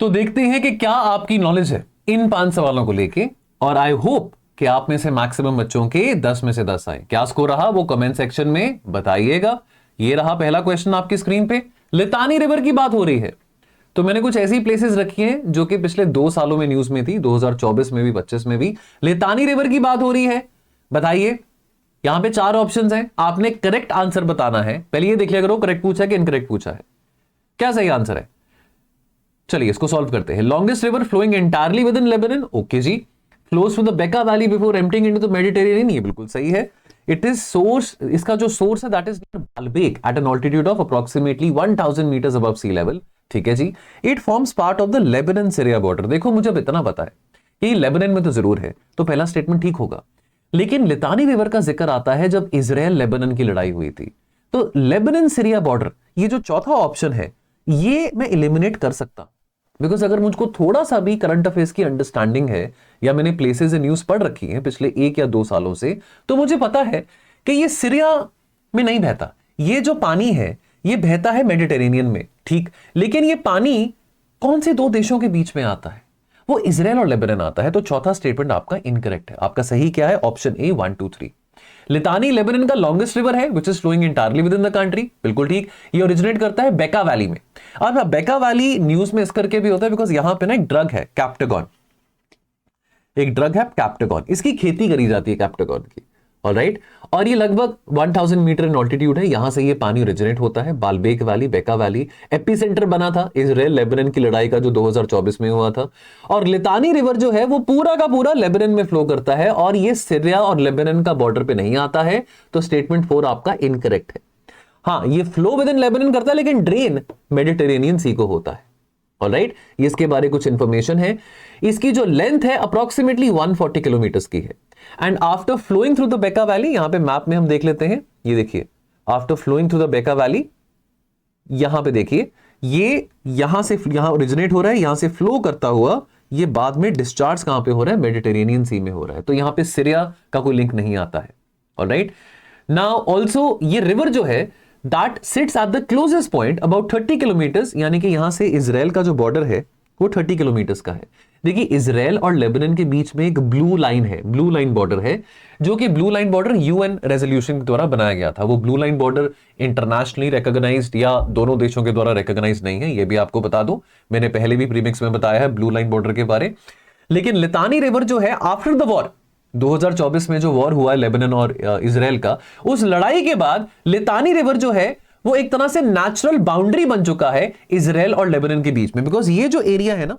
तो देखते हैं कि क्या आपकी नॉलेज है इन 5 सवालों को लेके, और आई होप कि आप में से मैक्सिमम बच्चों के 10 में से 10 आए। क्या स्कोर रहा वो कमेंट सेक्शन में बताइएगा। ये रहा पहला क्वेश्चन आपकी स्क्रीन पे। लितानी रिवर की बात हो रही है, तो मैंने कुछ ऐसी प्लेसेस रखी हैं जो कि पिछले 2 सालों में न्यूज में थी, 2024 में भी 25 में भी लितानी रिवर की बात हो रही है। बताइए, यहां पे 4 ऑप्शंस हैं, आपने करेक्ट आंसर बताना है। पहले ये देख लिया करो करेक्ट पूछा है कि इनकरेक्ट पूछा है, क्या सही आंसर है। चलिए इसको सॉल्व करते हैं। Longest river flowing entirely within Lebanon, okay जी। Flows through the Beqaa valley before emptying into the Mediterranean, ये बिल्कुल सही है। इट इज सोर्स, इसका जो सोर्स है that is Baalbek at an altitude of approximately 1000 metres above sea level, ठीक है जी। It forms part of the Lebanon Syria border. देखो मुझे अब इतना पता है कि लेबनान में तो जरूर है, तो पहला स्टेटमेंट ठीक होगा। लेकिन लितानी रिवर का जिक्र आता है जब इजराइल लेबनान की लड़ाई हुई थी, तो लेबनान सीरिया बॉर्डर, ये जो चौथा ऑप्शन है ये मैं एलिमिनेट कर सकता, बिकॉज अगर मुझको थोड़ा सा भी करंट अफेयर्स की अंडरस्टैंडिंग है या मैंने प्लेसेस इन न्यूज पढ़ रखी है पिछले 1 या 2 सालों से, तो मुझे पता है कि ये सीरिया में नहीं बहता। ये जो पानी है ये बहता है मेडिटेरेनियन में, ठीक। लेकिन ये पानी कौन से 2 देशों के बीच में आता है, वो इजराइल और लेबनान आता है। तो चौथा स्टेटमेंट आपका इनकरेक्ट है। आपका सही क्या है, ऑप्शन ए 1 2 3। लितानी लेबनान का लॉन्गेस्ट रिवर है which is flowing entirely within the country, बिल्कुल ठीक। ये ओरिजिनेट करता है बेका वैली में। अब बेका वैली न्यूज में इस करके भी होता है बिकॉज यहां पे ना एक ड्रग है कैप्टागॉन, एक ड्रग है कैप्टागॉन, इसकी खेती करी जाती है कैप्टागॉन की, ऑलराइट। और ये लगभग 1000 मीटर इन ऑल्टीट्यूड है, यहां से ये पानी ओरिजिनेट होता है। बाल्बेक वैली, बेका वैली एपिसेंटर बना था इजराइल लेबनान की लड़ाई का जो 2024 में हुआ था। और लितानी रिवर जो है वो पूरा का पूरा लेबनान में फ्लो करता है और ये सीरिया और लेबनान का बॉर्डर पे नहीं आता है। तो स्टेटमेंट 4 आपका इनकरेक्ट है। हाँ, ये फ्लो विद इन लेबनान करता है लेकिन ड्रेन मेडिटेरेनियन सी को होता है, ऑलराइट। ये इसके बारे कुछ इंफॉर्मेशन है। इसकी जो लेंथ है अप्रोक्सीमेटली 140 किलोमीटर की है। And after flowing through the Beqaa valley, यहां पे मैप में हम देख लेते हैं, ये देखिए after flowing through the Beqaa valley, यहां पे देखिए ये यहां से यहां ओरिजिनेट हो रहा है, यहां से फ्लो करता हुआ ये बाद में डिस्चार्ज कहां पे हो रहा है, मेडिटेरेनियन सी में हो रहा है। तो यहां पे सीरिया का कोई लिंक नहीं आता है, ऑलराइट। नाउ ऑल्सो ये रिवर जो है that seats at the closest point about 30 kilometres, यानी कि यहां से इजराइल का जो बॉर्डर है वो 30 किलोमीटर्स का है। देखिए इजराइल और लेबनान के बीच में एक ब्लू लाइन है, ब्लू लाइन बॉर्डर है, जो कि blue line border UN resolution के द्वारा बनाया गया था। वो blue line border internationally recognised या दोनों देशों के द्वारा रिकॉग्नाइज्ड नहीं है, ये भी आपको बता दूं, मैंने पहले भी प्रीमिक्स में बताया है ब्लू लाइन बॉर्डर के बारे। लेकिन लितानी रिवर जो है आफ्टर द वॉर 2024 में जो वॉर हुआ है लेबनान और इजराइल का, उस लड़ाई के बाद लितानी रिवर जो है वो एक तरह से नेचुरल बाउंड्री बन चुका है इजराइल और लेबनान के बीच में। बिकॉज ये जो एरिया है ना,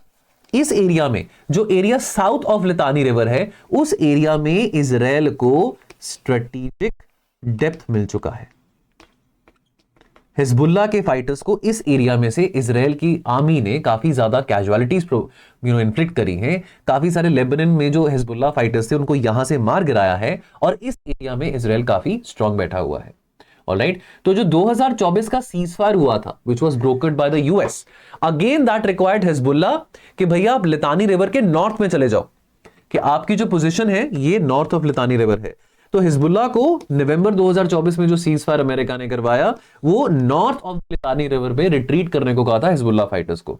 इस एरिया में जो area south of Litani river है, उस एरिया में इजराइल को स्ट्रेटेजिक डेप्थ मिल चुका है। हिजबुल्ला के फाइटर्स को इस एरिया में से इजराइल की आर्मी ने काफी ज्यादा कैजुअलिटीज इन्फ्लिक्ट करी हैं। काफी सारे लेबनान में जो हिजबुल्ला फाइटर्स थे उनको यहां से मार गिराया है और इस एरिया में इजराइल काफी स्ट्रांग बैठा हुआ है, ऑलराइट। तो जो 2024 का सीजफायर हुआ था which was broken by the US, again that required Hezbollah कि भैया आप लितानी रिवर के नॉर्थ में चले जाओ, कि आपकी जो पोजीशन है ये नॉर्थ ऑफ लितानी रिवर है। तो हिजबुल्ला को नवंबर 2024 में जो सीजफायर अमेरिका ने करवाया वो नॉर्थ ऑफ लितानी रिवर पे रिट्रीट करने को कहा था हिजबुल्ला फाइटर्स को,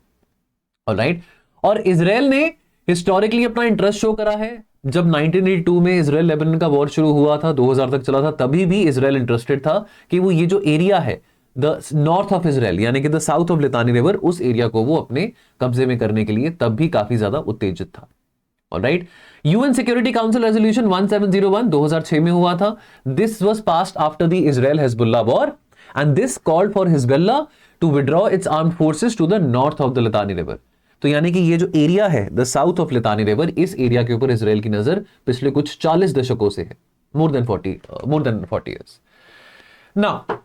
ऑलराइट। और इजराइल ने हिस्टोरिकली अपना इंटरेस्ट शो करा है। जब 1982 में इजराइल लेबनान का वॉर शुरू हुआ था, 2000 तक चला था, तभी भी इजराइल इंटरेस्टेड था कि वो ये जो एरिया है द नॉर्थ ऑफ इजराइल यानी कि the south of Litani river, उस एरिया को वो अपने कब्जे में करने के लिए तब भी काफी ज्यादा उत्तेजित था, alright. UN security council resolution 1701 2006 में हुआ था। This was passed after the Israel Hezbollah war and this called for Hezbollah to withdraw its armed forces to the north of the Litani river. तो यानी कि ये जो एरिया है the south of Litani river, इस area के ऊपर Israel की नजर पिछले कुछ 40 दशकों से है, मोर देन 40 इयर्स। नाउ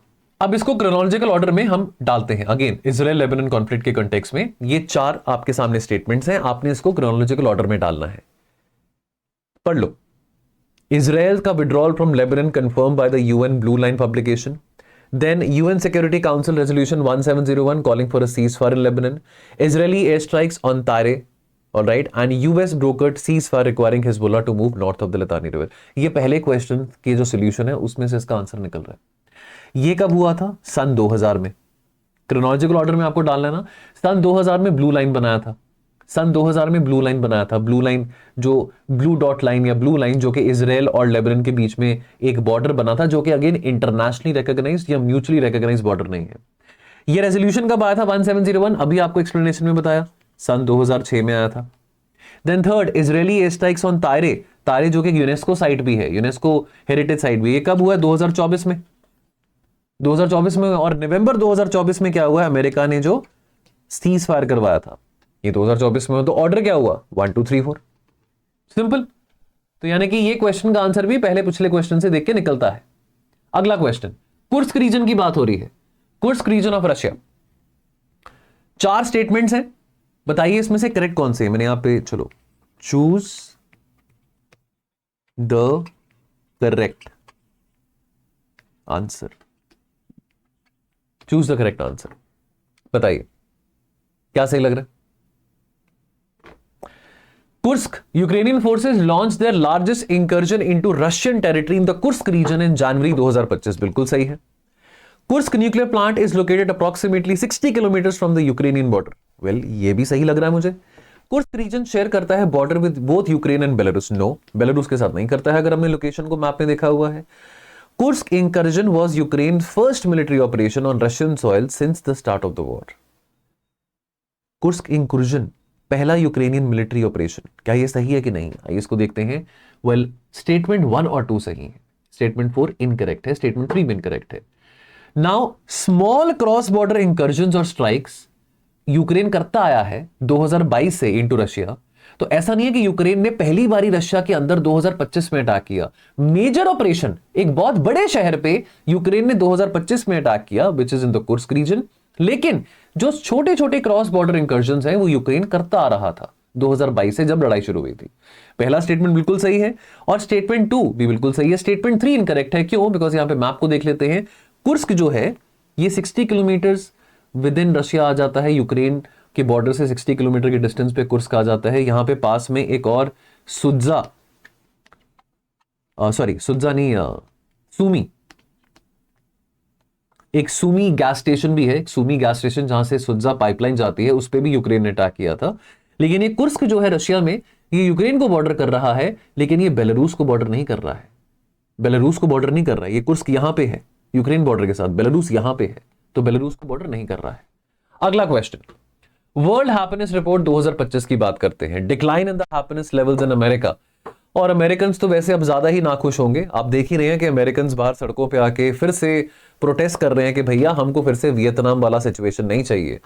अब इसको क्रोनोलॉजिकल ऑर्डर में हम डालते हैं। अगेन इजराइल लेबनान कॉन्फ्लिक्ट के कॉन्टेक्स्ट में ये 4 आपके सामने स्टेटमेंट्स हैं, आपने इसको क्रोनोलॉजिकल ऑर्डर में डालना है। पढ़ लो। इजराइल का withdrawal from Lebanon confirm by the UN blue line publication. Then UN Security Council Resolution 1701 calling for a ceasefire in Lebanon. Israeli airstrikes on Tyre, all right, and US brokered ceasefire requiring Hezbollah to move north of the Litani River. ये पहले question के जो solution है उसमें से इसका answer निकल रहा है। ये कब हुआ था? सन 2000 में। क्रोनोलॉजिकल ऑर्डर में आपको डालना है ना, सन 2000 में ब्लू लाइन बनाया था, सन 2000 में ब्लू लाइन बनाया था, ब्लू लाइन जो ब्लू डॉट लाइन या ब्लू लाइन जो कि इजराइल और लेबनान के बीच में एक बॉर्डर बना था, जो कि अगेन इंटरनेशनली रिकॉग्नाइज्ड या म्यूचुअली रिकॉग्नाइज्ड बॉर्डर नहीं है। ये रेजोल्यूशन कब आया था 1701, अभी आपको एक्सप्लेनेशन में बताया, सन 2006 में आया था। Then third, Israeli air strikes on Tyre, Tyre जो कि यूनेस्को साइट भी है, यूनेस्को हेरिटेज साइट भी, ये कब हुआ? 2024 में, 2024 में। और नवंबर 2024 में क्या हुआ? अमेरिका ने जो सीज फायर करवाया था, ये 2024 में। तो ऑर्डर क्या हुआ? 1 2 3 4, सिंपल। तो यानी कि ये क्वेश्चन का आंसर भी पहले पिछले क्वेश्चन से देख के निकलता है। अगला क्वेश्चन, कुर्स्क रीजन की बात हो रही है, Kursk region of Russia. 4 statements हैं, बताइए इसमें से करेक्ट कौन से है। मैंने यहां पे, चलो, choose the correct answer, choose the correct answer, बताइए क्या सही लग रहा है। Kursk, Ukrainian forces launch their largest incursion into Russian territory in the Kursk region in January 2025, बिल्कुल सही है। Kursk nuclear plant is located approximately 60 kilometres from the Ukrainian border, well ये भी सही लग रहा है मुझे। कुर्स्क रीजन शेयर करता है border with both Ukraine and Belarus, no, Belarus के साथ नहीं करता है, अगर हमने लोकेशन को मैप में देखा हुआ है। Kursk incursion was Ukraine first military operation on Russian soil since the start of the war. Kursk incursion पहला यूक्रेनियन मिलिट्री ऑपरेशन, क्या ये सही है कि नहीं? आइए इसको देखते हैं। वेल, स्टेटमेंट 1 और 2 सही है, स्टेटमेंट 4 इनकरेक्ट है, स्टेटमेंट 3 भी इनकरेक्ट है। नाउ स्मॉल क्रॉस बॉर्डर इंकर्जन्स और स्ट्राइक्स यूक्रेन करता आया है 2022 से इनटू रशिया। तो ऐसा नहीं है कि यूक्रेन ने पहली बारी रशिया के अंदर 2025 में अटैक किया। मेजर ऑपरेशन एक बहुत बड़े शहर पे यूक्रेन ने 2025 में अटैक किया, which is in the Kursk region. लेकिन जो छोटे छोटे क्रॉस बॉर्डर इंकर्जन्स हैं वो यूक्रेन करता आ रहा था 2022 से, जब लड़ाई शुरू हुई थी। पहला स्टेटमेंट बिल्कुल सही है और स्टेटमेंट 2 भी बिल्कुल सही है। स्टेटमेंट 3 इनकरेक्ट है, क्यों? बिकॉज यहां पे मैप को देख लेते हैं। कुर्स्क जो है ये 60 किलोमीटर्स विद इन रशिया आ जाता है, यूक्रेन के बॉर्डर से 60 किलोमीटर के डिस्टेंस पे कुर्स्क आ जाता है। यहां पे पास में एक और सुजा नहीं, सुमी, एक सुमी गैस स्टेशन भी है, एक सुमी गैस स्टेशन जहां से सुजा पाइपलाइन जाती है, उस पे भी यूक्रेन ने अटैक किया था। लेकिन ये कुर्स्क जो है रशिया में, ये यूक्रेन को बॉर्डर कर रहा है, लेकिन ये बेलारूस को बॉर्डर नहीं कर रहा है, बेलारूस को बॉर्डर नहीं कर रहा है। ये कुर्स्क यहां पे है यूक्रेन बॉर्डर के साथ, बेलारूस यहां पे है, तो बेलारूस को बॉर्डर नहीं कर रहा है। अगला क्वेश्चन, वर्ल्ड हैप्पीनेस रिपोर्ट 2025 की बात करते हैं। Decline in the happiness levels in America, और अमेरिकन तो वैसे अब ज्यादा ही नाखुश होंगे। आप देख ही रहे हैं कि अमेरिकन बाहर सड़कों पे आके फिर से प्रोटेस्ट कर रहे हैं कि भैया हमको फिर से वियतनाम वाला सिचुएशन नहीं चाहिए।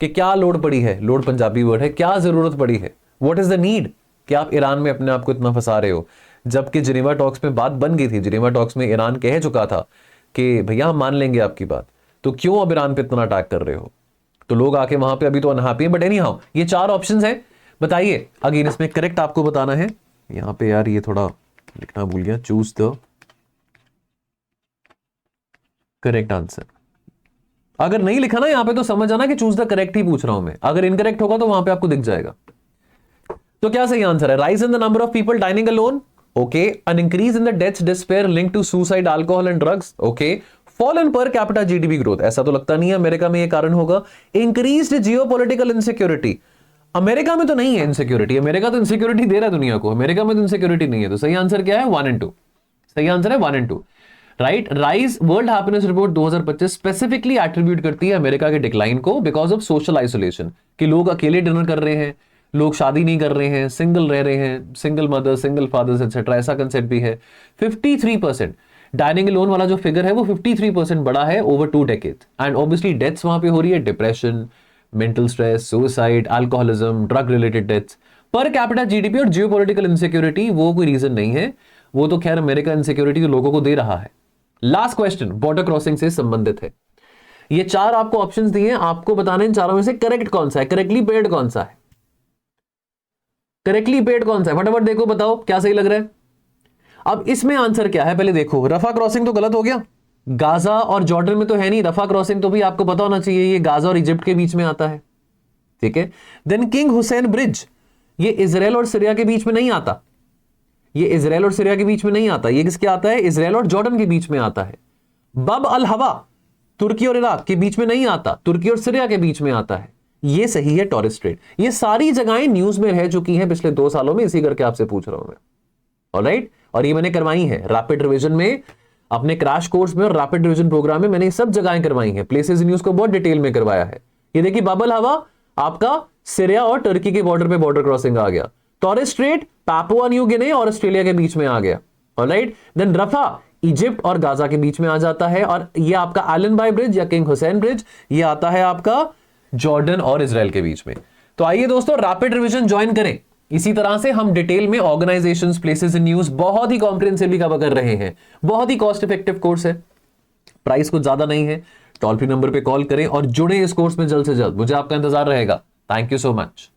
कि क्या लोड पड़ी है, लोड पंजाबी वर्ड है, क्या जरूरत पड़ी है, व्हाट इज द नीड कि आप ईरान में अपने आप को इतना फंसा रहे हो, जबकि जिनेवा टॉक्स में बात बन गई थी। जिनेवा टॉक्स में ईरान कह चुका था कि भैया हम मान लेंगे आपकी बात, तो क्यों अब ईरान पे इतना अटैक कर रहे हो? तो लोग आके वहां पे अभी तो अनहैप्पी है। बट एनी हाउ, ये 4 ऑप्शंस हैं, बताइए। अगेन इसमें करेक्ट आपको बताना है। यहां पे यार ये थोड़ा लिखना भूल गया, चूज द करेक्ट आंसर। अगर नहीं लिखा ना यहां पे तो समझ आना कि चूज द करेक्ट ही पूछ रहा हूं मैं, अगर इनकरेक्ट होगा तो वहां पे आपको दिख जाएगा। तो क्या सही आंसर है? Rise in the number of people dining alone, okay. An increase in the deaths, despair link to suicide, alcohol and drugs, okay. Fall in per capita GDP growth, ऐसा तो लगता नहीं है अमेरिका में ये कारण होगा। इंक्रीज्ड जियोपॉलिटिकल इनसिक्योरिटी, अमेरिका में तो नहीं है इनसिक्योरिटी, अमेरिका तो इनसिक्योरिटी दे रहा है दुनिया को, अमेरिका में तो इनसिक्योरिटी नहीं है। तो सही आंसर क्या है? 1 और 2, सही आंसर है 1 और 2, right. Rise world happiness report 2025 specifically attribute करती है अमेरिका के डिक्लाइन को बिकॉज ऑफ सोशल आइसोलेशन, कि लोग अकेले डिनर कर रहे हैं, लोग शादी नहीं कर रहे हैं, सिंगल रह रहे हैं, single mother, single fathers etcetera, ऐसा कंसेप्ट भी है। 53% डाइनिंग लोन वाला जो फिगर है वो 53% बड़ा है over 2 decade. And obviously deaths वहां पे हो रही है, depression, mental stress, suicide, alcoholism, drug related deaths. पर कैपिटा जीडीपी और जियोपॉलिटिकल इनसिक्योरिटी वो कोई रीजन नहीं है, वो तो खैर अमेरिका इनसिक्योरिटी तो लोगों को दे रहा है। लास्ट क्वेश्चन बॉर्डर क्रॉसिंग से संबंधित है। ये 4 आपको ऑप्शंस दिए हैं, आपको बताना इन चारों में से करेक्ट कौन सा है, करेक्टली पेड कौन सा है, करेक्टली पेड कौन सा है, फटाफट देखो, बताओ क्या सही लग रहा है। अब इसमें आंसर क्या है पहले देखो। रफा क्रॉसिंग तो गलत हो गया, गाजा और जॉर्डन में तो है नहीं। रफा क्रॉसिंग तो भी आपको पता होना चाहिए, ये गाजा और इजिप्ट के बीच में आता है, ठीक है। देन किंग हुसैन ब्रिज, ये इजराइल और सीरिया के बीच में नहीं आता, ये इजराइल और सीरिया के बीच में नहीं आता, ये किसके आता है? इजराइल और जॉर्डन के बीच में आता है। बब अल हवा तुर्की और इराक के बीच में नहीं आता, तुर्की और सीरिया के बीच में आता है। ये सही है टॉरस स्ट्रेट। ये सारी जगहें न्यूज में रह चुकी हैं पिछले 2 सालों में, इसी करके आपसे पूछ रहा हूं मैं। ऑलराइट, और ये मैंने करवाई है रैपिड रिवीजन में, अपने क्रैश कोर्स में और रैपिड रिवीजन प्रोग्राम में मैंने सब जगहें करवाई हैं। प्लेसेस न्यूज को बहुत डिटेल में करवाया है। ये देखिए बाबल हवा आपका सीरिया और टर्की के बॉर्डर पे बॉर्डर क्रॉसिंग आ गया। Taurus straight Papua New Guinea और ऑस्ट्रेलिया के बीच में आ गया। ऑलराइट, देन रफा इजिप्ट और गाजा के बीच में आ जाता है। और ये आपका आलन बाय ब्रिज या किंग हुसैन ब्रिज, ये आता है आपका जॉर्डन और इजराइल के बीच में। तो आइए दोस्तों रैपिड रिवीजन ज्वाइन करें। इसी तरह से हम डिटेल में ऑर्गेनाइजेशंस, प्लेसेस इन न्यूज बहुत ही कॉम्प्रिहेंसिवली कवर कर रहे हैं। बहुत ही कॉस्ट इफेक्टिव कोर्स है, प्राइस कुछ ज्यादा नहीं है। टोल फ्री नंबर पे कॉल करें और जुड़े इस कोर्स में जल्द से जल्द। मुझे आपका इंतजार रहेगा। Thank you so much.